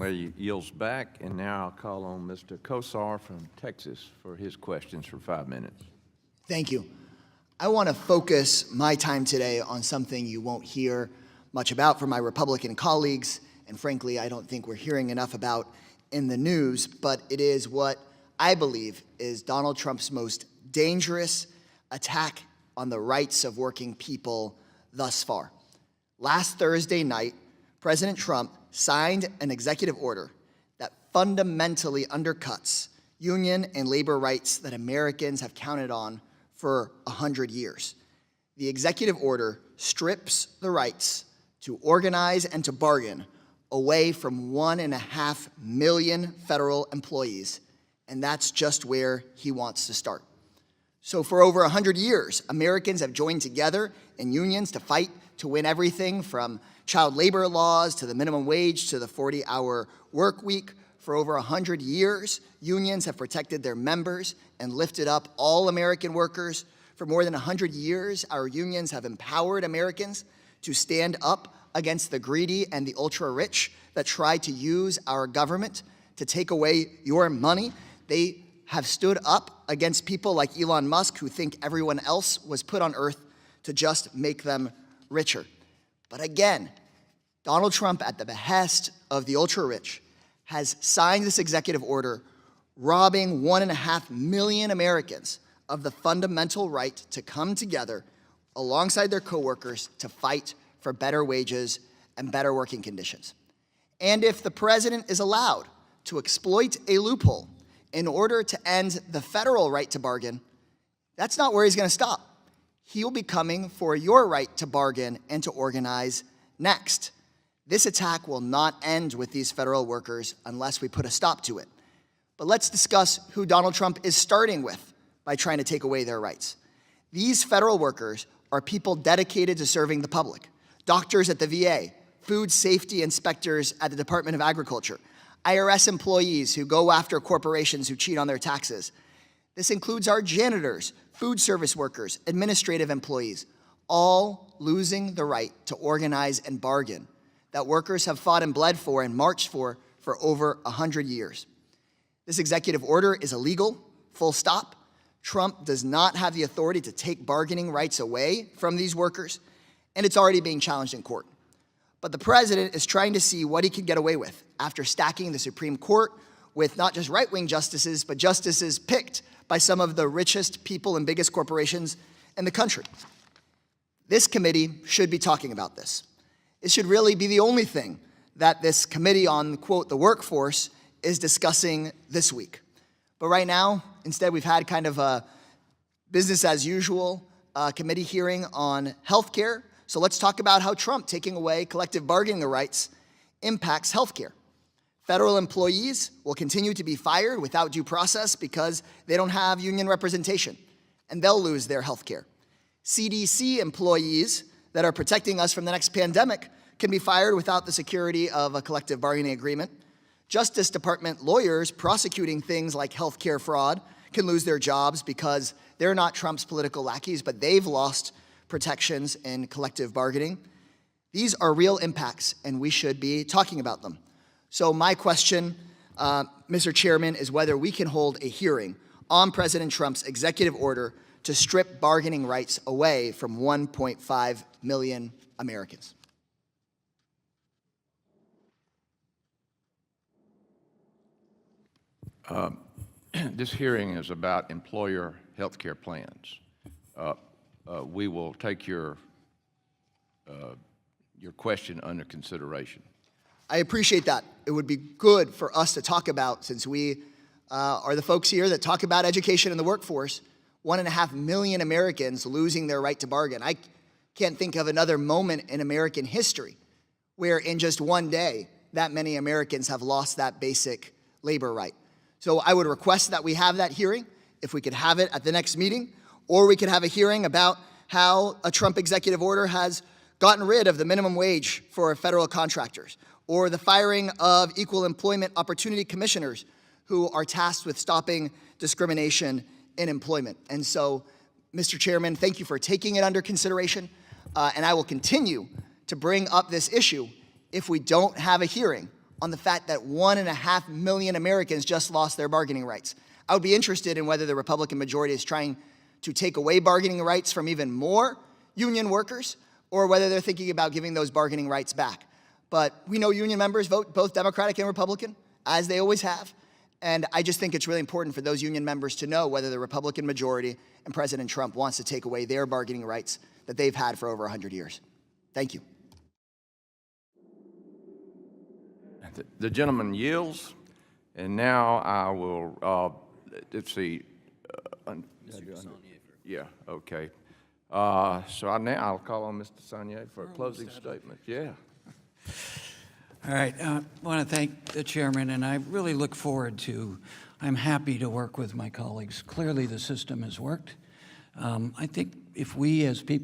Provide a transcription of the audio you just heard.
gentleman yields back, and now I'll call on Mr. Casar from Texas for his questions for 5 minutes. Thank you. I want to focus my time today on something you won't hear much about from my Republican colleagues, and frankly, I don't think we're hearing enough about in the news, but it is what I believe is Donald Trump's most dangerous attack on the rights of working people thus far. Last Thursday night, President Trump signed an executive order that fundamentally undercuts union and labor rights that Americans have counted on for 100 years. The executive order strips the rights to organize and to bargain away from 1.5 million federal employees, and that's just where he wants to start. So for over 100 years, Americans have joined together in unions to fight to win everything from child labor laws to the minimum wage to the 40-hour work week. For over 100 years, unions have protected their members and lifted up all American workers. For more than 100 years, our unions have empowered Americans to stand up against the greedy and the ultra-rich that try to use our government to take away your money. They have stood up against people like Elon Musk, who think everyone else was put on earth to just make them richer. But again, Donald Trump, at the behest of the ultra-rich, has signed this executive order robbing 1.5 million Americans of the fundamental right to come together alongside their coworkers to fight for better wages and better working conditions. And if the president is allowed to exploit a loophole in order to end the federal right to bargain, that's not where he's going to stop. He will be coming for your right to bargain and to organize next. This attack will not end with these federal workers unless we put a stop to it. But let's discuss who Donald Trump is starting with by trying to take away their rights. These federal workers are people dedicated to serving the public. Doctors at the VA, food safety inspectors at the Department of Agriculture, IRS employees who go after corporations who cheat on their taxes. This includes our janitors, food service workers, administrative employees, all losing the right to organize and bargain that workers have fought and bled for and marched for over 100 years. This executive order is illegal, full stop. Trump does not have the authority to take bargaining rights away from these workers, and it's already being challenged in court. But the president is trying to see what he can get away with after stacking the Supreme Court with not just right-wing justices, but justices picked by some of the richest people and biggest corporations in the country. This committee should be talking about this. It should really be the only thing that this committee on, quote, the workforce is discussing this week. But right now, instead, we've had kind of a business as usual committee hearing on healthcare. So let's talk about how Trump taking away collective bargaining rights impacts healthcare. Federal employees will continue to be fired without due process because they don't have union representation, and they'll lose their health care. CDC employees that are protecting us from the next pandemic can be fired without the security of a collective bargaining agreement. Justice Department lawyers prosecuting things like health care fraud can lose their jobs because they're not Trump's political lackeys, but they've lost protections in collective bargaining. These are real impacts, and we should be talking about them. So my question, Mr. Chairman, is whether we can hold a hearing on President Trump's executive order to strip bargaining rights away from 1.5 million Americans. This hearing is about employer health care plans. We will take your question under consideration. I appreciate that. It would be good for us to talk about, since we are the folks here that talk about education in the workforce, 1.5 million Americans losing their right to bargain. I can't think of another moment in American history where in just one day that many Americans have lost that basic labor right. So I would request that we have that hearing, if we could have it at the next meeting, or we could have a hearing about how a Trump executive order has gotten rid of the minimum wage for federal contractors, or the firing of equal employment opportunity commissioners who are tasked with stopping discrimination in employment. And so, Mr. Chairman, thank you for taking it under consideration, and I will continue to bring up this issue if we don't have a hearing on the fact that 1.5 million Americans just lost their bargaining rights. I would be interested in whether the Republican majority is trying to take away bargaining rights from even more union workers, or whether they're thinking about giving those bargaining rights back. But we know union members vote both Democratic and Republican, as they always have. And I just think it's really important for those union members to know whether the Republican majority and President Trump wants to take away their bargaining rights that they've had for over 100 years. Thank you. The gentleman yields, and now I will, let's see. Yeah, okay. So I'll call on Mr. Saunier for a closing statement. Yeah. All right, I want to thank the chairman, and I really look forward to, I'm happy to work with my colleagues. Clearly, the system has worked. I think if we as people